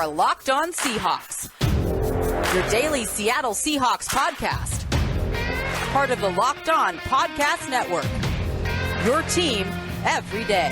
are Locked On Seahawks, your daily Seattle Seahawks podcast. Part of the Locked On Podcast Network, your team every day.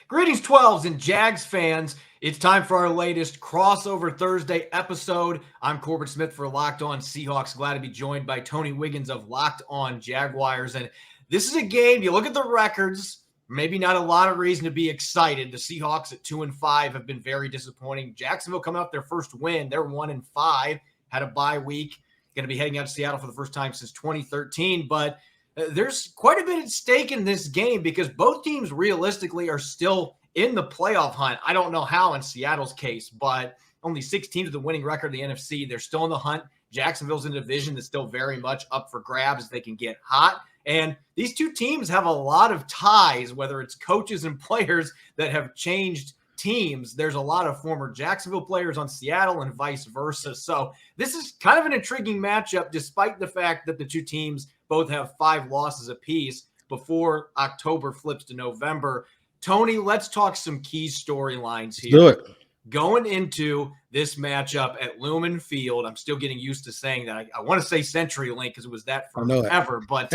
Greetings, 12s and Jags fans. It's time for our latest Crossover Thursday episode. I'm Corbin Smith for Locked On Seahawks. Glad to be joined by Tony Wiggins of Locked On Jaguars. And this is a game, you look at the records, maybe not a lot of reason to be excited. The Seahawks at 2-5 have been very disappointing. Jacksonville coming off their first win. They're 1-5, had a bye week. Going to be heading out to Seattle for the first time since 2013. But there's quite a bit at stake in this game because both teams realistically are still in the playoff hunt. I don't know how in Seattle's case, but only 6 teams with a winning record in the NFC. They're still in the hunt. Jacksonville's in a division that's still very much up for grabs as they can get hot. And these two teams have a lot of ties, whether it's coaches and players that have changed teams. There's a lot of former Jacksonville players on Seattle and vice versa. So this is kind of an intriguing matchup, despite the fact that the two teams both have 5 losses apiece before October flips to November. Tony, let's talk some key storylines here. Do it. Going into this matchup at Lumen Field, I'm still getting used to saying that. I want to say CenturyLink because it was that forever. But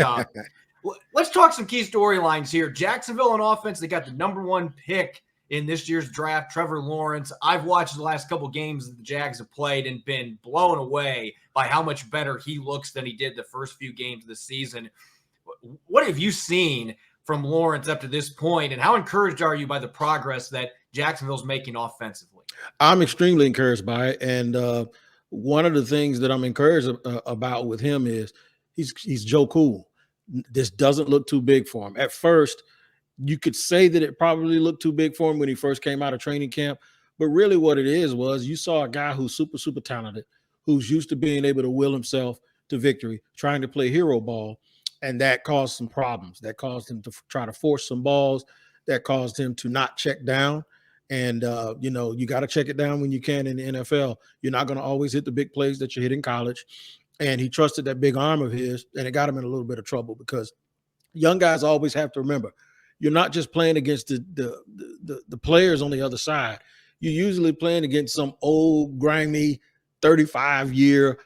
let's talk some key storylines here. Jacksonville on offense, they got the number 1 pick in this year's draft, Trevor Lawrence. I've watched the last couple games that the Jags have played and been blown away by how much better he looks than he did the first few games of the season. What have you seen from Lawrence up to this point, and how encouraged are you by the progress that Jacksonville's making offensively? I'm extremely encouraged by it, and one of the things that I'm encouraged about with him is he's Joe Cool. This doesn't look too big for him. At first, you could say that it probably looked too big for him when he first came out of training camp, but really what it is was you saw a guy who's super, super talented, who's used to being able to will himself to victory, trying to play hero ball, and that caused some problems. That caused him to try to force some balls. That caused him to not check down. And, you got to check it down when you can in the NFL. You're not going to always hit the big plays that you hit in college. And he trusted that big arm of his, and it got him in a little bit of trouble because young guys always have to remember, you're not just playing against the players on the other side. You're usually playing against some old, grimy, 35-year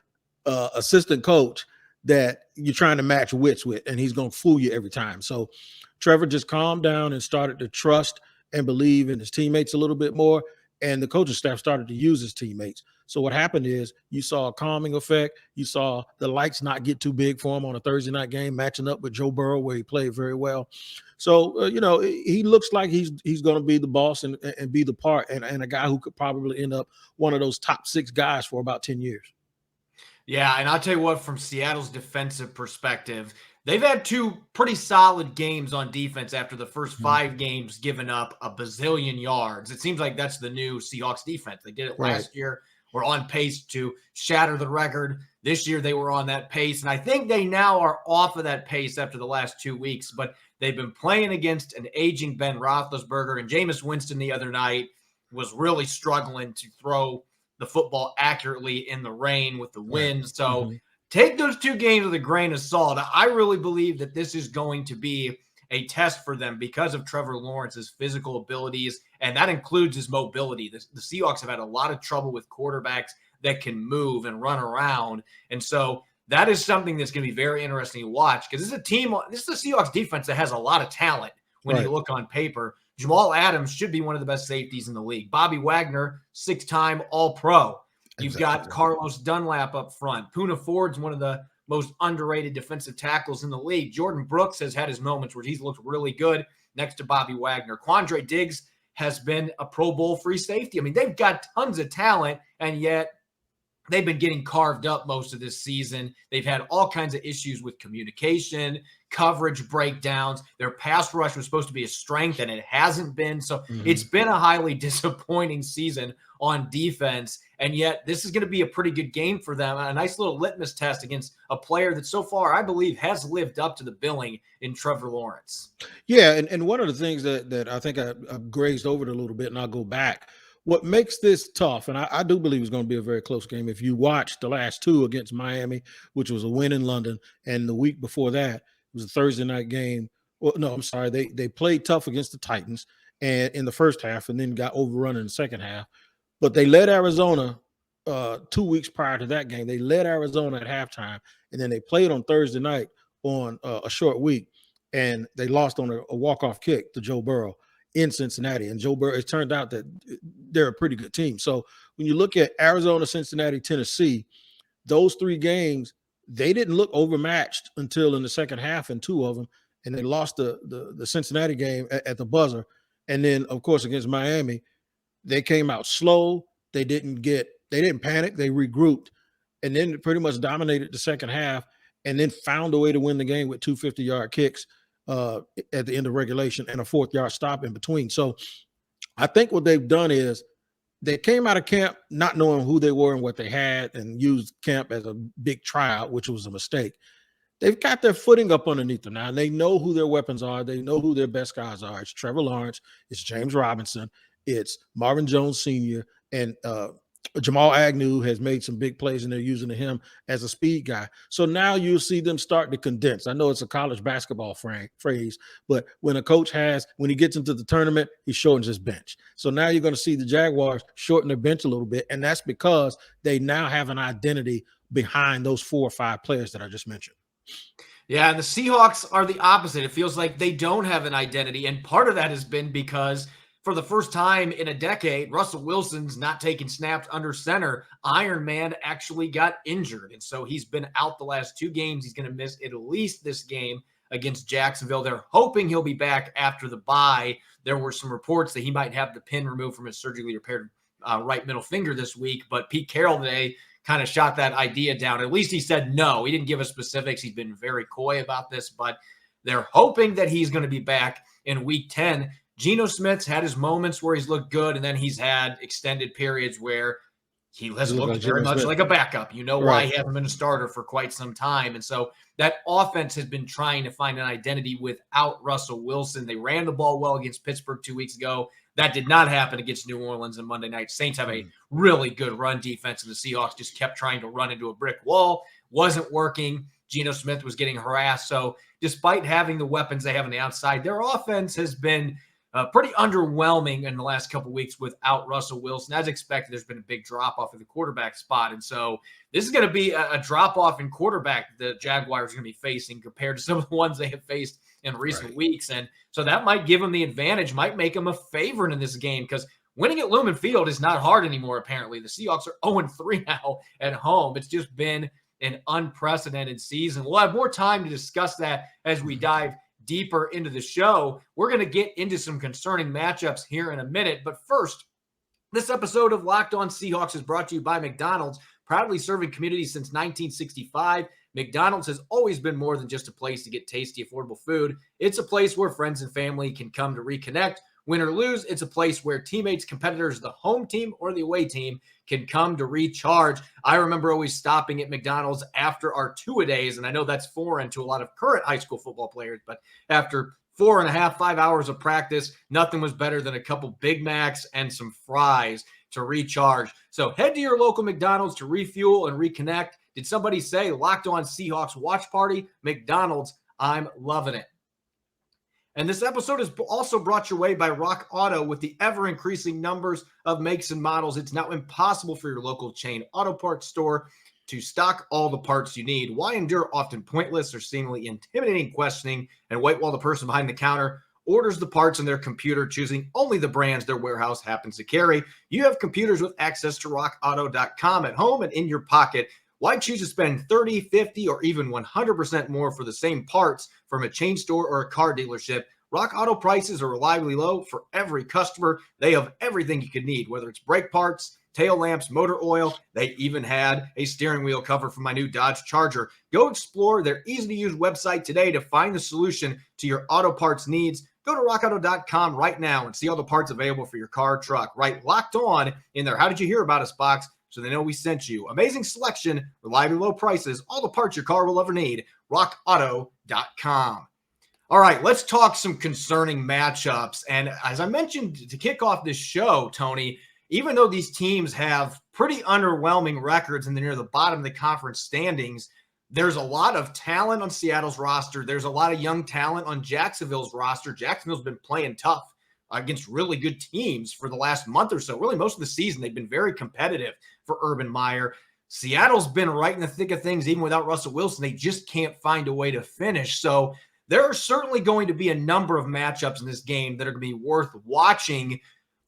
assistant coach that you're trying to match wits with, and he's going to fool you every time. So Trevor just calmed down and started to trust and believe in his teammates a little bit more, and the coaching staff started to use his teammates. So what happened is you saw a calming effect. You saw the lights not get too big for him on a Thursday night game, matching up with Joe Burrow, where he played very well. So, he looks like he's going to be the boss and be the part and a guy who could probably end up one of those top 6 guys for about 10 years. Yeah, and I'll tell you what, from Seattle's defensive perspective, they've had 2 pretty solid games on defense after the first 5 games giving up a bazillion yards. It seems like that's the new Seahawks defense. They did it last year. We're on pace to shatter the record. This year they were on that pace, and I think they now are off of that pace after the last 2 weeks, but they've been playing against an aging Ben Roethlisberger, and Jameis Winston the other night was really struggling to throw the football accurately in the rain with the wind. So take those 2 games with a grain of salt. I really believe that this is going to be a test for them because of Trevor Lawrence's physical abilities, and that includes his mobility. The Seahawks have had a lot of trouble with quarterbacks that can move and run around, and so that is something that's going to be very interesting to watch because this is a Seahawks defense that has a lot of talent when you look on paper. Jamal Adams should be one of the best safeties in the league. Bobby Wagner, 6-time All-Pro. You've got Carlos Dunlap up front. Poona Ford's one of the most underrated defensive tackles in the league. Jordan Brooks has had his moments where he's looked really good next to Bobby Wagner. Quandre Diggs has been a Pro Bowl free safety. I mean, they've got tons of talent, and yet they've been getting carved up most of this season. They've had all kinds of issues with communication, coverage breakdowns. Their pass rush was supposed to be a strength, and it hasn't been. So it's been a highly disappointing season on defense, and yet this is going to be a pretty good game for them. A nice little litmus test against a player that so far, I believe, has lived up to the billing in Trevor Lawrence. Yeah, and one of the things that I think I grazed over it a little bit, and I'll go back. What makes this tough, and I do believe it's going to be a very close game. If you watch the last 2 against Miami, which was a win in London, and the week before that, was a Thursday night game. Well, no, I'm sorry. They played tough against the Titans and in the first half and then got overrun in the second half. But they led Arizona 2 weeks prior to that game. They led Arizona at halftime, and then they played on Thursday night on a short week, and they lost on a walk-off kick to Joe Burrow in Cincinnati. And Joe Burrow, it turned out that they're a pretty good team. So when you look at Arizona, Cincinnati, Tennessee, those 3 games, they didn't look overmatched until in the second half in 2 of them, and they lost the Cincinnati game at the buzzer. And then, of course, against Miami, they came out slow. They didn't panic. They regrouped and then pretty much dominated the second half and then found a way to win the game with 2 50-yard kicks at the end of regulation and a 4th-yard stop in between. So I think what they've done is they came out of camp not knowing who they were and what they had and used camp as a big tryout, which was a mistake. They've got their footing up underneath them now. They know who their weapons are. They know who their best guys are. It's Trevor Lawrence. It's James Robinson. It's Marvin Jones Sr. and Jamal Agnew has made some big plays, and they're using him as a speed guy. So now you'll see them start to condense. I know it's a college basketball phrase, but when a coach when he gets into the tournament, he shortens his bench. So now you're going to see the Jaguars shorten their bench a little bit, and that's because they now have an identity behind those 4 or 5 players that I just mentioned. Yeah, and the Seahawks are the opposite. It feels like they don't have an identity, and part of that has been because for the first time in a decade, Russell Wilson's not taking snaps under center. Iron Man actually got injured, and so he's been out the last 2 games. He's going to miss at least this game against Jacksonville. They're hoping he'll be back after the bye. There were some reports that he might have the pin removed from his surgically repaired right middle finger this week, but Pete Carroll today kind of shot that idea down. At least he said no. He didn't give us specifics. He's been very coy about this, but they're hoping that he's going to be back in week 10. Gino Smith's had his moments where he's looked good, and then he's had extended periods where he has looked very much like a backup. You know why he hasn't been a starter for quite some time. And so that offense has been trying to find an identity without Russell Wilson. They ran the ball well against Pittsburgh 2 weeks ago. That did not happen against New Orleans on Monday night. Saints have a really good run defense, and the Seahawks just kept trying to run into a brick wall. Wasn't working. Gino Smith was getting harassed. So despite having the weapons they have on the outside, their offense has been pretty underwhelming in the last couple of weeks without Russell Wilson. As expected, there's been a big drop-off at the quarterback spot. And so this is going to be a drop-off in quarterback the Jaguars are going to be facing compared to some of the ones they have faced in recent weeks. And so that might give them the advantage, might make them a favorite in this game because winning at Lumen Field is not hard anymore, apparently. The Seahawks are 0-3 now at home. It's just been an unprecedented season. We'll have more time to discuss that as we dive deeper into the show. We're going to get into some concerning matchups here in a minute. But first, this episode of Locked On Seahawks is brought to you by McDonald's, proudly serving communities since 1965. McDonald's has always been more than just a place to get tasty, affordable food. It's a place where friends and family can come to reconnect. Win or lose, it's a place where teammates, competitors, the home team or the away team can come to recharge. I remember always stopping at McDonald's after our two-a-days, and I know that's foreign to a lot of current high school football players, but after 4.5, 5 hours of practice, nothing was better than a couple Big Macs and some fries to recharge. So head to your local McDonald's to refuel and reconnect. Did somebody say Locked On Seahawks watch party? McDonald's, I'm loving it. And this episode is also brought your way by Rock Auto. With the ever-increasing numbers of makes and models, it's now impossible for your local chain auto parts store to stock all the parts you need. Why endure often pointless or seemingly intimidating questioning and wait while the person behind the counter orders the parts on their computer, choosing only the brands their warehouse happens to carry? You have computers with access to rockauto.com at home and in your pocket. Why choose to spend 30, 50, or even 100% more for the same parts from a chain store or a car dealership? Rock Auto prices are reliably low for every customer. They have everything you could need, whether it's brake parts, tail lamps, motor oil. They even had a steering wheel cover for my new Dodge Charger. Go explore their easy-to-use website today to find the solution to your auto parts needs. Go to rockauto.com right now and see all the parts available for your car, truck. Right, Locked On in there. How did you hear about us box? So they know we sent you. Amazing selection, reliably low prices, all the parts your car will ever need. rockauto.com. All right, let's talk some concerning matchups. And as I mentioned to kick off this show, Tony, even though these teams have pretty underwhelming records and they're near the bottom of the conference standings, there's a lot of talent on Seattle's roster. There's a lot of young talent on Jacksonville's roster. Jacksonville's been playing tough against really good teams for the last month or so. Really, most of the season, they've been very competitive for Urban Meyer. Seattle's been right in the thick of things, even without Russell Wilson. They just can't find a way to finish. So there are certainly going to be a number of matchups in this game that are going to be worth watching.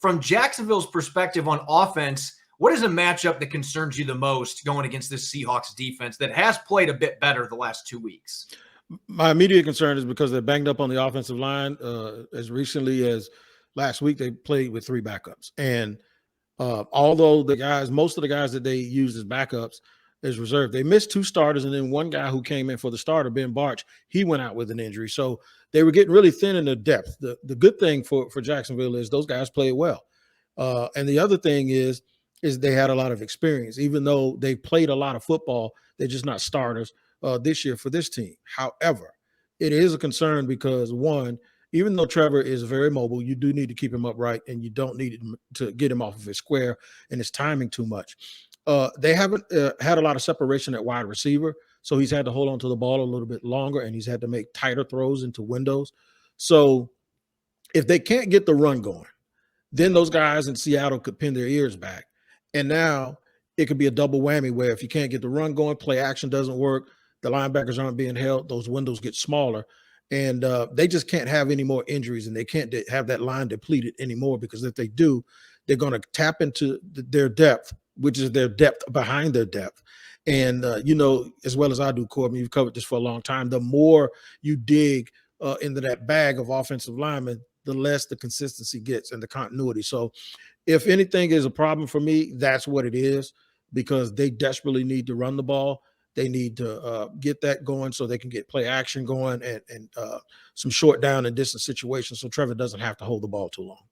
From Jacksonville's perspective on offense, what is a matchup that concerns you the most going against this Seahawks defense that has played a bit better the last 2 weeks? My immediate concern is because they're banged up on the offensive line. As recently as last week, they played with 3 backups. And although most of the guys that they used as backups is reserved, they missed 2 starters. And then one guy who came in for the starter, Ben Barch, he went out with an injury. So they were getting really thin in their depth. The good thing for Jacksonville is those guys played well. And the other thing is they had a lot of experience. Even though they played a lot of football, they're just not starters this year for this team. However, it is a concern because, one, even though Trevor is very mobile, you do need to keep him upright, and you don't need to get him off of his square and his timing too much. They haven't had a lot of separation at wide receiver, so he's had to hold on to the ball a little bit longer, and he's had to make tighter throws into windows. So if they can't get the run going, then those guys in Seattle could pin their ears back. And now it could be a double whammy where if you can't get the run going, play action doesn't work, the linebackers aren't being held, those windows get smaller. And they just can't have any more injuries, and they can't have that line depleted anymore, because if they do, they're going to tap into their depth, which is their depth behind their depth. And, as well as I do, Corbin, you've covered this for a long time. The more you dig into that bag of offensive linemen, the less the consistency gets and the continuity. So if anything is a problem for me, that's what it is, because they desperately need to run the ball. They need to get that going so they can get play action going and some short down and distance situations so Trevor doesn't have to hold the ball too long.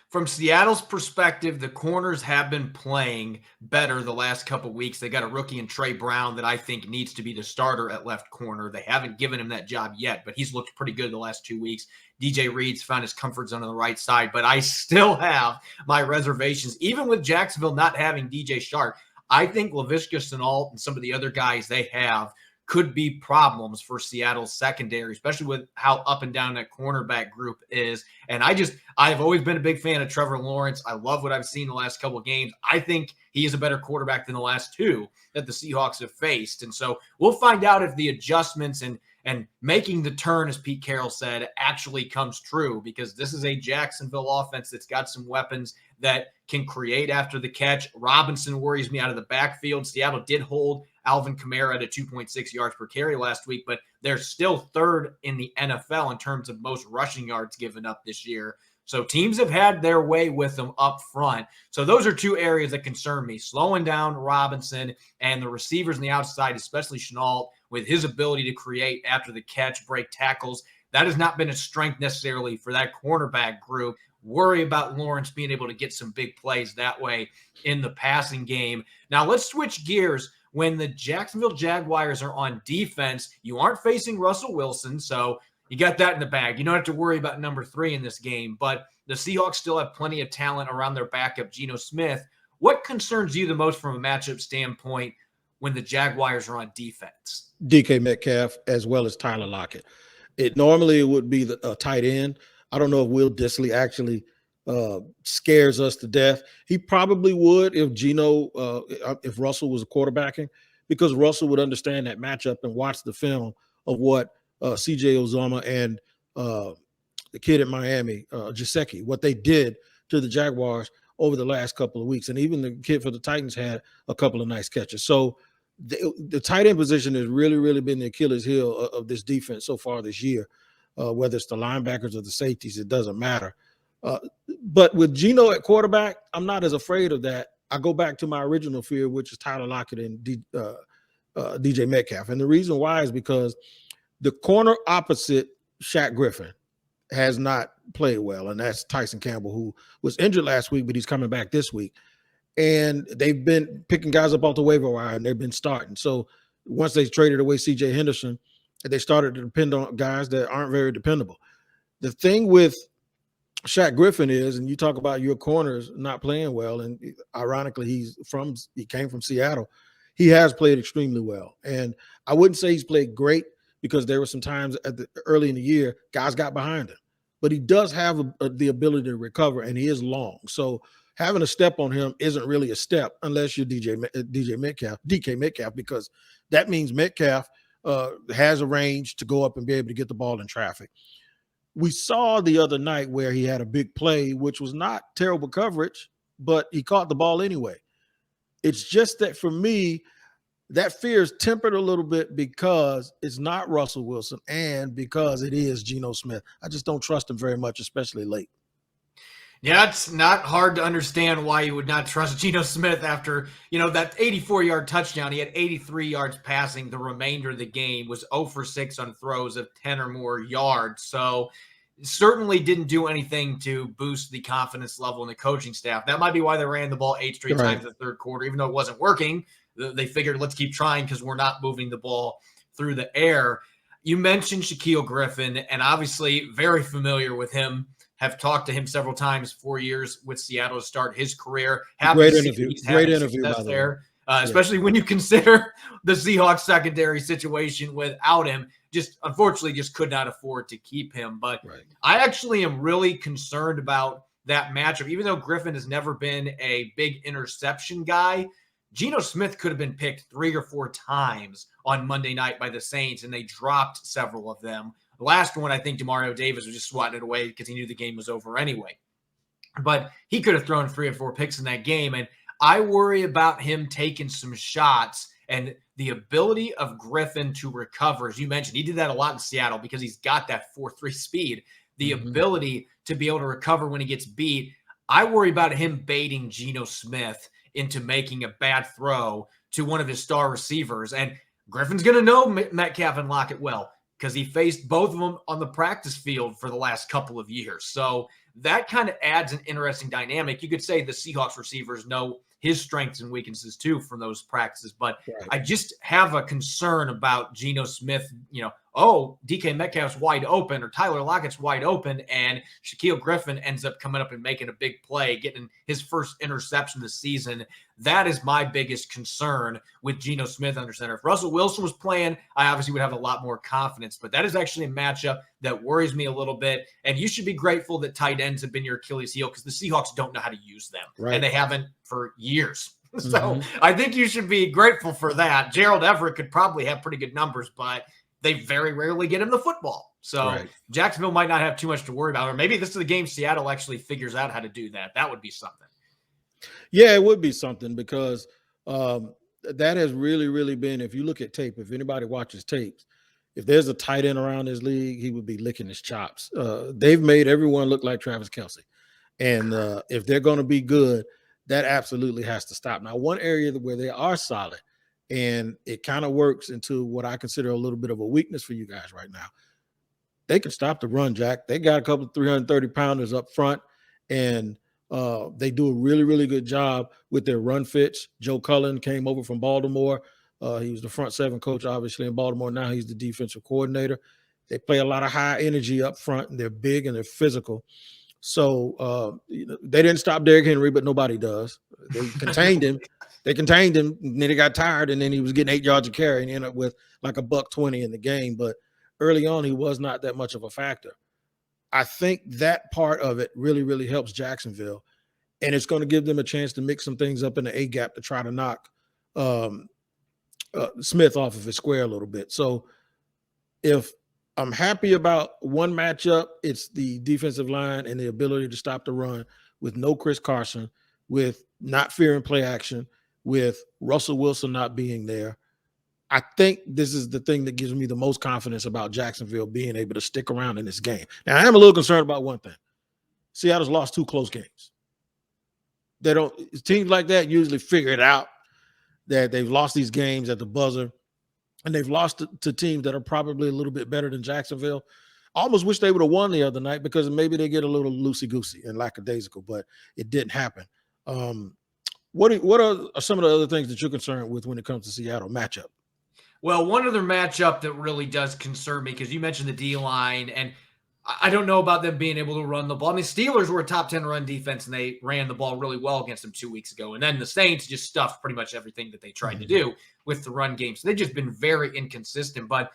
From Seattle's perspective, the corners have been playing better the last couple weeks. They got a rookie in Trey Brown that I think needs to be the starter at left corner. They haven't given him that job yet, but he's looked pretty good the last 2 weeks. DJ Reed's found his comfort zone on the right side, but I still have my reservations. Even with Jacksonville not having DJ Shark, I think Laviska Shenault and some of the other guys they have could be problems for Seattle's secondary, especially with how up and down that cornerback group is. And I've always been a big fan of Trevor Lawrence. I love what I've seen the last couple of games. I think he is a better quarterback than the last 2 that the Seahawks have faced. And so we'll find out if the adjustments and making the turn, as Pete Carroll said, actually comes true, because this is a Jacksonville offense that's got some weapons that can create after the catch. Robinson worries me out of the backfield. Seattle did hold Alvin Kamara at a 2.6 yards per carry last week, but they're still 3rd in the NFL in terms of most rushing yards given up this year. So teams have had their way with them up front. So those are 2 areas that concern me: slowing down Robinson and the receivers on the outside, especially Shenault, with his ability to create after the catch, break tackles. That has not been a strength necessarily for that cornerback group. Worry about Lawrence being able to get some big plays that way in the passing game. Now let's switch gears. When the Jacksonville Jaguars are on defense, you aren't facing Russell Wilson, so you got that in the bag. You don't have to worry about number 3 in this game, but the Seahawks still have plenty of talent around their backup, Gino Smith. What concerns you the most from a matchup standpoint when the Jaguars are on defense? DK Metcalf as well as Tyler Lockett. It normally would be a tight end. I don't know if Will Dissly actually scares us to death. He probably would if Russell was quarterbacking, because Russell would understand that matchup and watch the film of what CJ Uzomah and the kid at Miami, Gesicki, what they did to the Jaguars over the last couple of weeks. And even the kid for the Titans had a couple of nice catches. So the tight end position has really, really been the Achilles heel of this defense so far this year. Whether it's the linebackers or the safeties, it doesn't matter. But with Gino at quarterback, I'm not as afraid of that. I go back to my original fear, which is Tyler Lockett and DJ Metcalf. And the reason why is because the corner opposite Shaq Griffin has not played well, and that's Tyson Campbell, who was injured last week, but he's coming back this week. And they've been picking guys up off the waiver wire, and they've been starting. So once they traded away C.J. Henderson, they started to depend on guys that aren't very dependable. The thing with Shaq Griffin is, and you talk about your corners not playing well, and ironically, he came from Seattle. he has played extremely well. And I wouldn't say he's played great because there were some times early in the year, guys got behind him. But he does have the ability to recover, and he is long. So having a step on him isn't really a step unless you're DK Metcalf, because that means Metcalf has a range to go up and be able to get the ball in traffic. We saw the other night where he had a big play, which was not terrible coverage, but he caught the ball anyway. It's just that for me, that fear is tempered a little bit because it's not Russell Wilson and because it is Gino Smith. I just don't trust him very much, especially late. Yeah, it's not hard to understand why you would not trust Gino Smith after, that 84-yard touchdown. He had 83 yards passing. The remainder of the game was 0 for 6 on throws of 10 or more yards. So certainly didn't do anything to boost the confidence level in the coaching staff. That might be why they ran the ball 8 straight times in the third quarter, even though it wasn't working. They figured, let's keep trying because we're not moving the ball through the air. You mentioned Shaquille Griffin, and obviously very familiar with him. Have talked to him several times, 4 years with Seattle to start his career. Great interview, by the way. Especially when you consider the Seahawks secondary situation without him. Unfortunately, could not afford to keep him. But I actually am really concerned about that matchup. Even though Griffin has never been a big interception guy, Geno Smith could have been picked 3 or 4 times on Monday night by the Saints, and they dropped several of them. The last one, I think Demario Davis was just swatting it away because he knew the game was over anyway. But he could have thrown 3 or 4 picks in that game, and I worry about him taking some shots and the ability of Griffin to recover. As you mentioned, he did that a lot in Seattle because he's got that 4.3 speed. The ability to be able to recover when he gets beat. I worry about him baiting Geno Smith into making a bad throw to one of his star receivers. And Griffin's going to know Metcalf and Lockett well, because he faced both of them on the practice field for the last couple of years. So that kind of adds an interesting dynamic. You could say the Seahawks receivers know his strengths and weaknesses too from those practices, but I just have a concern about Geno Smith, DK Metcalf's wide open or Tyler Lockett's wide open, and Shaquille Griffin ends up coming up and making a big play, getting his first interception this season. That is my biggest concern with Geno Smith under center. If Russell Wilson was playing, I obviously would have a lot more confidence, but that is actually a matchup that worries me a little bit. And you should be grateful that tight ends have been your Achilles heel, because the Seahawks don't know how to use them, and they haven't for years. So I think you should be grateful for that. Gerald Everett could probably have pretty good numbers, but they very rarely get him the football. So Jacksonville might not have too much to worry about. Or maybe this is the game Seattle actually figures out how to do that. That would be something. Yeah, it would be something, because that has really, really been, if you look at tape, if anybody watches tapes, if there's a tight end around this league, he would be licking his chops. They've made everyone look like Travis Kelce. And if they're going to be good, that absolutely has to stop. Now, one area where they are solid, and it kind of works into what I consider a little bit of a weakness for you guys right now. They can stop the run, Jack. They got a couple of 330-pounders up front, and they do a really, really good job with their run fits. Joe Cullen came over from Baltimore. He was the front seven coach, obviously, in Baltimore. Now he's the defensive coordinator. They play a lot of high energy up front, and they're big and they're physical. So they didn't stop Derrick Henry, but nobody does. They contained him. They contained him, and then he got tired, and then he was getting 8 yards a carry and ended up with like $120 in the game. But early on, he was not that much of a factor. I think that part of it really, really helps Jacksonville, and it's going to give them a chance to mix some things up in the A-gap to try to knock Smith off of his square a little bit. So if I'm happy about one matchup, it's the defensive line and the ability to stop the run with no Chris Carson, with not fearing play action, with Russell Wilson not being there. I think this is the thing that gives me the most confidence about Jacksonville being able to stick around in this game. Now, I am a little concerned about one thing. Seattle's lost 2 close games. Teams like that usually figure it out, that they've lost these games at the buzzer, and they've lost to teams that are probably a little bit better than Jacksonville. I almost wish they would have won the other night, because maybe they get a little loosey-goosey and lackadaisical, but it didn't happen. What are some of the other things that you're concerned with when it comes to Seattle matchup? Well, one other matchup that really does concern me, because you mentioned the D-line, and I don't know about them being able to run the ball. I mean, Steelers were a top 10 run defense, and they ran the ball really well against them 2 weeks ago. And then the Saints just stuffed pretty much everything that they tried to do with the run game. So they've just been very inconsistent. But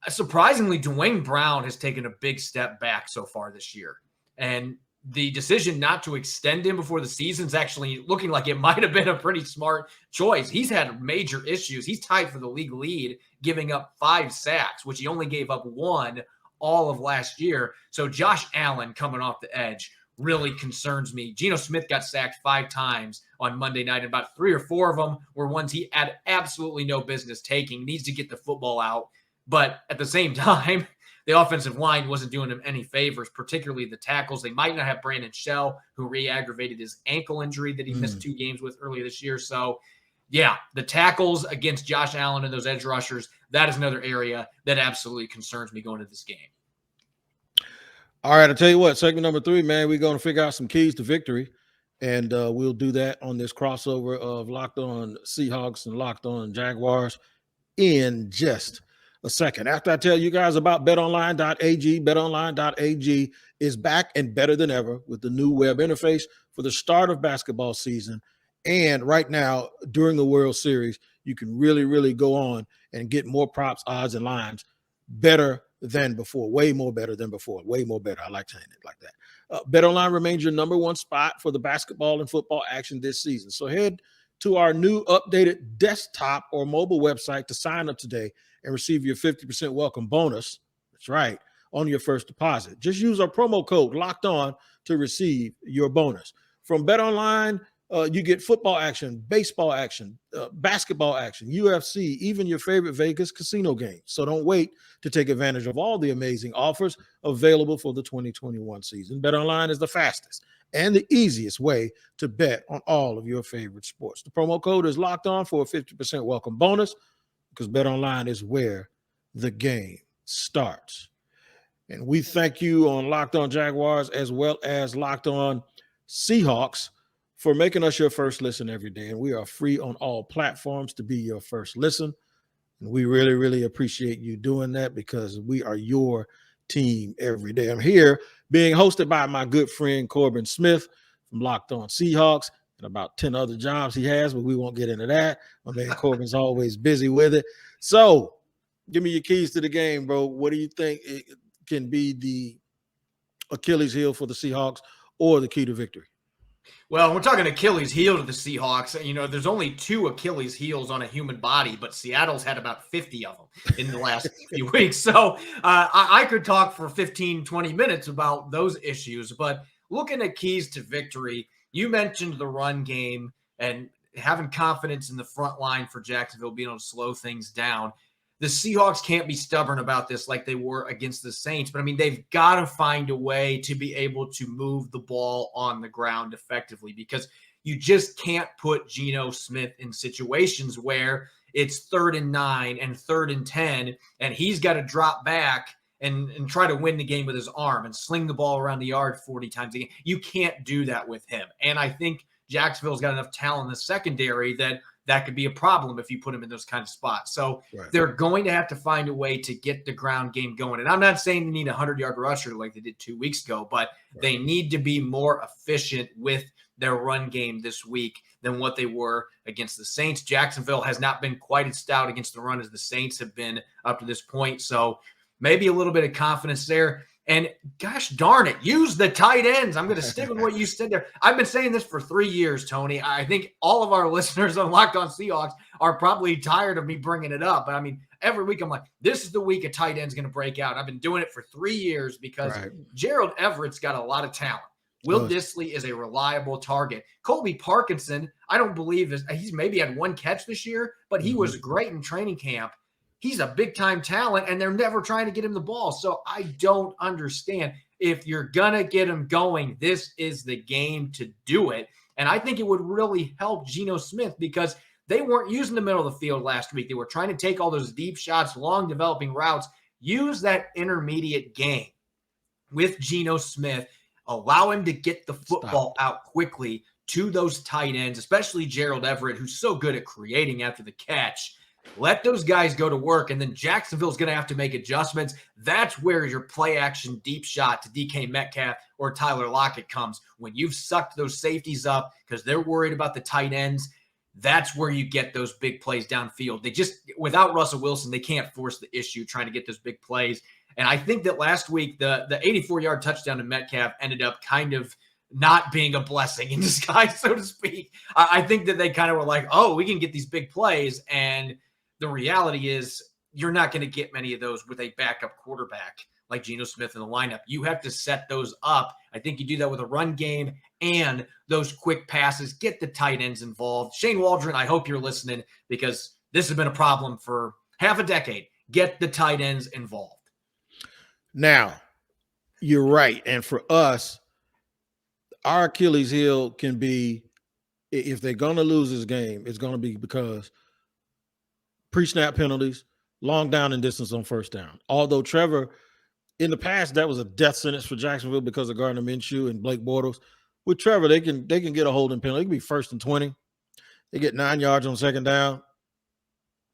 surprisingly, Dwayne Brown has taken a big step back so far this year. And the decision not to extend him before the season's actually looking like it might have been a pretty smart choice. He's had major issues. He's tied for the league lead, giving up 5 sacks, which he only gave up 1 all of last year. So Josh Allen coming off the edge really concerns me. Gino Smith got sacked 5 times on Monday night, and about 3 or 4 of them were ones he had absolutely no business taking. Needs to get the football out. But at the same time, the offensive line wasn't doing him any favors, particularly the tackles. They might not have Brandon Shell, who re-aggravated his ankle injury that he missed 2 games with earlier this year. So, yeah, the tackles against Josh Allen and those edge rushers, that is another area that absolutely concerns me going into this game. All right, I'll tell you what, segment number 3, man, we're going to figure out some keys to victory, and we'll do that on this crossover of Locked On Seahawks and Locked On Jaguars in just a second. After I tell you guys about betonline.ag, betonline.ag is back and better than ever with the new web interface for the start of basketball season. And right now, during the World Series, you can really go on and get more props, odds, and lines better than before, way more better than before, way more better. I like saying it like that. BetOnline remains your number 1 spot for the basketball and football action this season. So head to our new updated desktop or mobile website to sign up today and receive your 50% welcome bonus. That's right, on your first deposit. Just use our promo code Locked On to receive your bonus. From BetOnline, you get football action, baseball action, basketball action, UFC, even your favorite Vegas casino games. So don't wait to take advantage of all the amazing offers available for the 2021 season. BetOnline is the fastest and the easiest way to bet on all of your favorite sports. The promo code is Locked On for a 50% welcome bonus, because BetOnline is where the game starts. And we thank you on Locked On Jaguars as well as Locked On Seahawks for making us your first listen every day. And we are free on all platforms to be your first listen. And we really appreciate you doing that, because we are your team every day. I'm here being hosted by my good friend Corbin Smith from Locked On Seahawks, and about 10 other jobs he has, but we won't get into that. My man Corbin's always busy with it. So give me your keys to the game, bro. What do you think it can be the Achilles heel for the Seahawks or the key to victory? Well, we're talking Achilles heel to the Seahawks. You know, there's only 2 Achilles heels on a human body, but Seattle's had about 50 of them in the last few weeks. So I could talk for 15, 20 minutes about those issues. But looking at keys to victory, you mentioned the run game and having confidence in the front line for Jacksonville, being able to slow things down. The Seahawks can't be stubborn about this like they were against the Saints. But, I mean, they've got to find a way to be able to move the ball on the ground effectively, because you just can't put Gino Smith in situations where it's 3rd and 9 and 3rd and 10, and he's got to drop back and try to win the game with his arm and sling the ball around the yard 40 times a game. You can't do that with him. And I think Jacksonville's got enough talent in the secondary that could be a problem if you put him in those kind of spots. So they're going to have to find a way to get the ground game going. And I'm not saying they need a 100-yard rusher like they did 2 weeks ago, but they need to be more efficient with their run game this week than what they were against the Saints. Jacksonville has not been quite as stout against the run as the Saints have been up to this point. So maybe a little bit of confidence there. And gosh darn it, use the tight ends. I'm going to stick with what you said there. I've been saying this for 3 years, Tony. I think all of our listeners on Locked On Seahawks are probably tired of me bringing it up. But, I mean, every week I'm like, this is the week a tight end's going to break out. I've been doing it for 3 years because Gerald Everett's got a lot of talent. Will Dissly is a reliable target. Colby Parkinson, I don't believe he's maybe had 1 catch this year, but he was great in training camp. He's a big-time talent, and they're never trying to get him the ball. So I don't understand. If you're going to get him going, this is the game to do it. And I think it would really help Gino Smith, because they weren't using the middle of the field last week. They were trying to take all those deep shots, long developing routes, use that intermediate game with Gino Smith, allow him to get the football out quickly to those tight ends, especially Gerald Everett, who's so good at creating after the catch. Let those guys go to work, and then Jacksonville's going to have to make adjustments. That's where your play action deep shot to DK Metcalf or Tyler Lockett comes. When you've sucked those safeties up because they're worried about the tight ends, that's where you get those big plays downfield. They just, without Russell Wilson, they can't force the issue trying to get those big plays. And I think that last week, the 84-yard touchdown to Metcalf ended up kind of not being a blessing in disguise, so to speak. I think that they kind of were like, oh, we can get these big plays. And the reality is you're not going to get many of those with a backup quarterback like Gino Smith in the lineup. You have to set those up. I think you do that with a run game and those quick passes. Get the tight ends involved. Shane Waldron, I hope you're listening because this has been a problem for half a decade. Get the tight ends involved. Now, you're right. And for us, our Achilles heel can be, if they're going to lose this game, it's going to be because pre-snap penalties, long down and distance on first down. Although Trevor, in the past, that was a death sentence for Jacksonville because of Gardner Minshew and Blake Bortles. With Trevor, they can get a holding penalty. It can be 1st and 20. They get 9 yards on second down.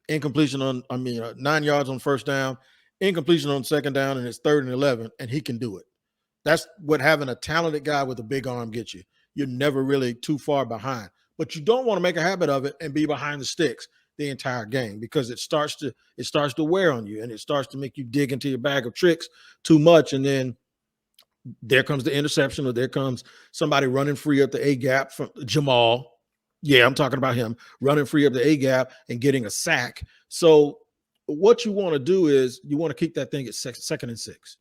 Incompletion on, 9 yards on first down. Incompletion on second down, and it's 3rd and 11, and he can do it. That's what having a talented guy with a big arm gets you. You're never really too far behind. But you don't want to make a habit of it and be behind the sticks the entire game because it starts to wear on you, and it starts to make you dig into your bag of tricks too much, and then there comes the interception, or there comes somebody running free up the A-gap from Jamal. Yeah, I'm talking about him running free up the A-gap and getting a sack. So what you want to do is you want to keep that thing at 2nd and 6,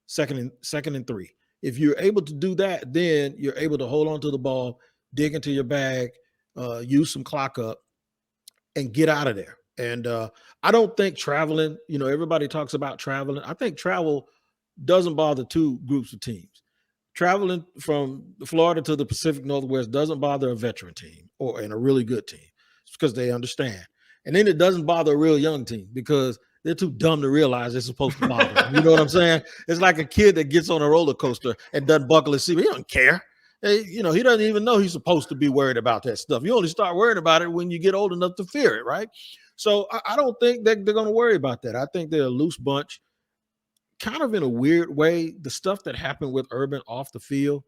2nd and 3. If you're able to do that, then you're able to hold on to the ball, dig into your bag, use some clock up, and get out of there. And I don't think traveling, everybody talks about traveling. I think travel doesn't bother two groups of teams. Traveling from Florida to the Pacific Northwest doesn't bother a veteran team and a really good team. It's because they understand. And then it doesn't bother a real young team because they're too dumb to realize it's supposed to bother them. You know what I'm saying? It's like a kid that gets on a roller coaster and doesn't buckle his seat. He don't care. He doesn't even know he's supposed to be worried about that stuff. You only start worrying about it when you get old enough to fear it, right? So I don't think that they're going to worry about that. I think they're a loose bunch. Kind of in a weird way, the stuff that happened with Urban off the field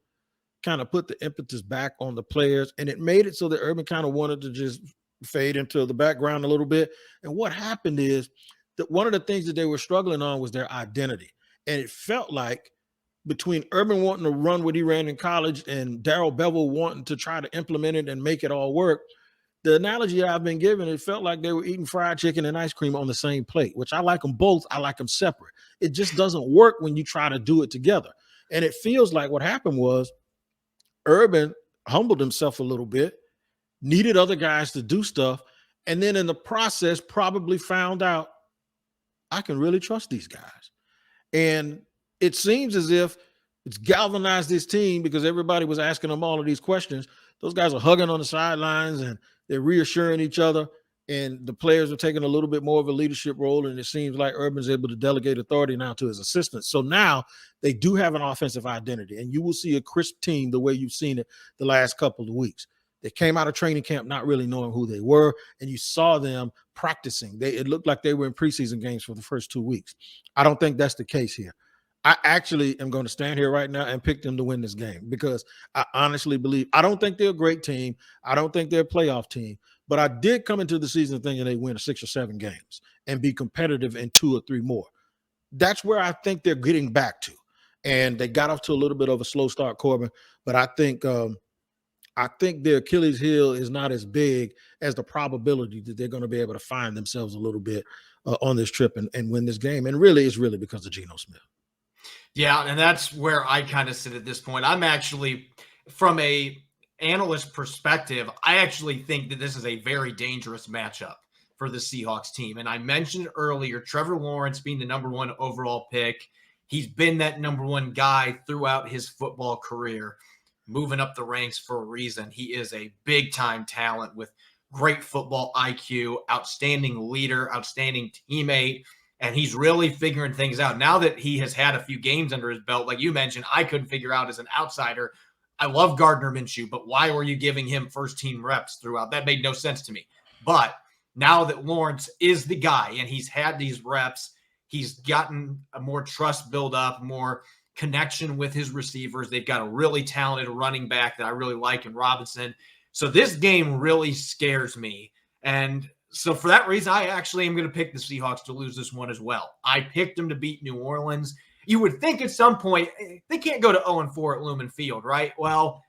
kind of put the impetus back on the players, and it made it so that Urban kind of wanted to just fade into the background a little bit. And what happened is that one of the things that they were struggling on was their identity. And it felt like between Urban wanting to run what he ran in college and Darrell Bevel wanting to try to implement it and make it all work, the analogy I've been given, it felt like they were eating fried chicken and ice cream on the same plate, which I like them both. I like them separate. It just doesn't work when you try to do it together. And it feels like what happened was Urban humbled himself a little bit, needed other guys to do stuff, and then in the process probably found out, I can really trust these guys. And it seems as if it's galvanized this team because everybody was asking them all of these questions. Those guys are hugging on the sidelines and they're reassuring each other, and the players are taking a little bit more of a leadership role, and it seems like Urban's able to delegate authority now to his assistants. So now they do have an offensive identity, and you will see a crisp team the way you've seen it the last couple of weeks. They came out of training camp not really knowing who they were, and you saw them practicing. It looked like they were in preseason games for the first 2 weeks. I don't think that's the case here. I actually am going to stand here right now and pick them to win this game because I honestly believe, I don't think they're a great team. I don't think they're a playoff team, but I did come into the season thinking they win 6 or 7 games and be competitive in 2 or 3 more. That's where I think they're getting back to. And they got off to a little bit of a slow start, Corbin, but I think their Achilles heel is not as big as the probability that they're going to be able to find themselves a little bit on this trip and win this game. And really, it's really because of Gino Smith. Yeah, and that's where I kind of sit at this point. I'm actually, from a analyst perspective, I actually think that this is a very dangerous matchup for the Seahawks team. And I mentioned earlier, Trevor Lawrence being the #1 overall pick. He's been that #1 guy throughout his football career, moving up the ranks for a reason. He is a big-time talent with great football IQ, outstanding leader, outstanding teammate. And he's really figuring things out. Now that he has had a few games under his belt, like you mentioned, I couldn't figure out as an outsider. I love Gardner Minshew, but why were you giving him first-team reps throughout? That made no sense to me. But now that Lawrence is the guy and he's had these reps, he's gotten a more trust build up, more connection with his receivers. They've got a really talented running back that I really like in Robinson. So this game really scares me. And so for that reason, I actually am going to pick the Seahawks to lose this one as well. I picked them to beat New Orleans. You would think at some point they can't go to 0-4 at Lumen Field, right? Well,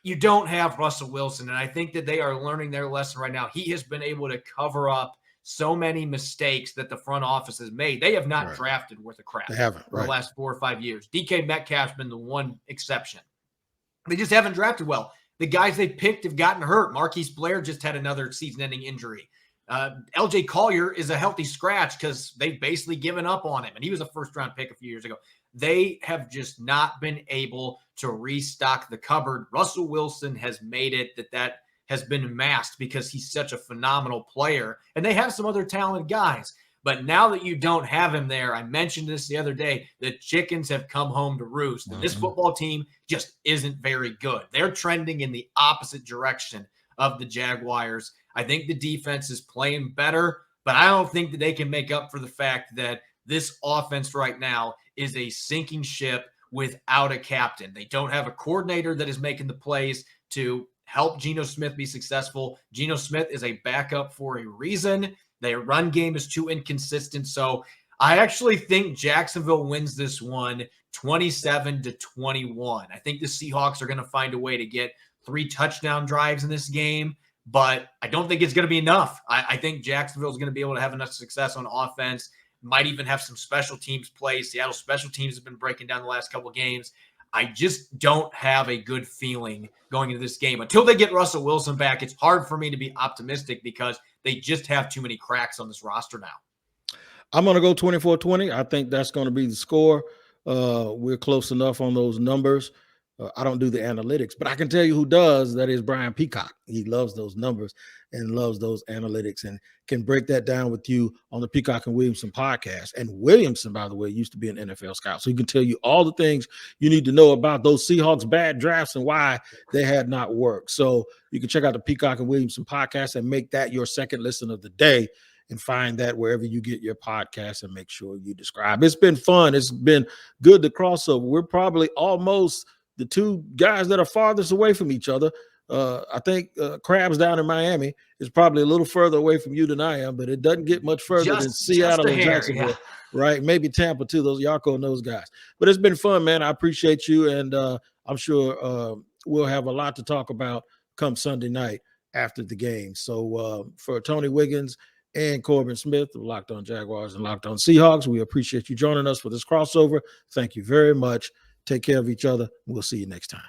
you don't have Russell Wilson, and I think that they are learning their lesson right now. He has been able to cover up so many mistakes that the front office has made. They have not drafted worth a crap for the last 4 or 5 years. DK Metcalf's been the one exception. They just haven't drafted well. The guys they picked have gotten hurt. Marquise Blair just had another season-ending injury. LJ Collier is a healthy scratch because they've basically given up on him, and he was a first-round pick a few years ago. They have just not been able to restock the cupboard. Russell Wilson has made it that has been masked because he's such a phenomenal player, and they have some other talented guys. But now that you don't have him there, I mentioned this the other day, the chickens have come home to roost. And this football team just isn't very good. They're trending in the opposite direction of the Jaguars. I think the defense is playing better, but I don't think that they can make up for the fact that this offense right now is a sinking ship without a captain. They don't have a coordinator that is making the plays to help Gino Smith be successful. Gino Smith is a backup for a reason. Their run game is too inconsistent. So I actually think Jacksonville wins this one 27-21. I think the Seahawks are going to find a way to get 3 touchdown drives in this game, but I don't think it's going to be enough. I think Jacksonville is going to be able to have enough success on offense, might even have some special teams plays. Seattle special teams have been breaking down the last couple of games. I just don't have a good feeling going into this game. Until they get Russell Wilson back, it's hard for me to be optimistic because they just have too many cracks on this roster now. I'm going to go 24-20. I think that's going to be the score. We're close enough on those numbers. I don't do the analytics, but I can tell you who does. That is Brian Peacock. He loves those numbers and loves those analytics and can break that down with you on the Peacock and Williamson podcast. And Williamson, by the way, used to be an NFL scout. So he can tell you all the things you need to know about those Seahawks bad drafts and why they had not worked. So you can check out the Peacock and Williamson podcast and make that your second listen of the day and find that wherever you get your podcast and make sure you describe. It's been fun. It's been good to cross over. We're probably almost the two guys that are farthest away from each other. I think Crabs down in Miami is probably a little further away from you than I am, but it doesn't get much further than Seattle and Jacksonville, right? Maybe Tampa too, those Yarko and those guys. But it's been fun, man. I appreciate you, and I'm sure we'll have a lot to talk about come Sunday night after the game. So for Tony Wiggins and Corbin Smith of Locked On Jaguars and Locked On Seahawks, we appreciate you joining us for this crossover. Thank you very much. Take care of each other. We'll see you next time.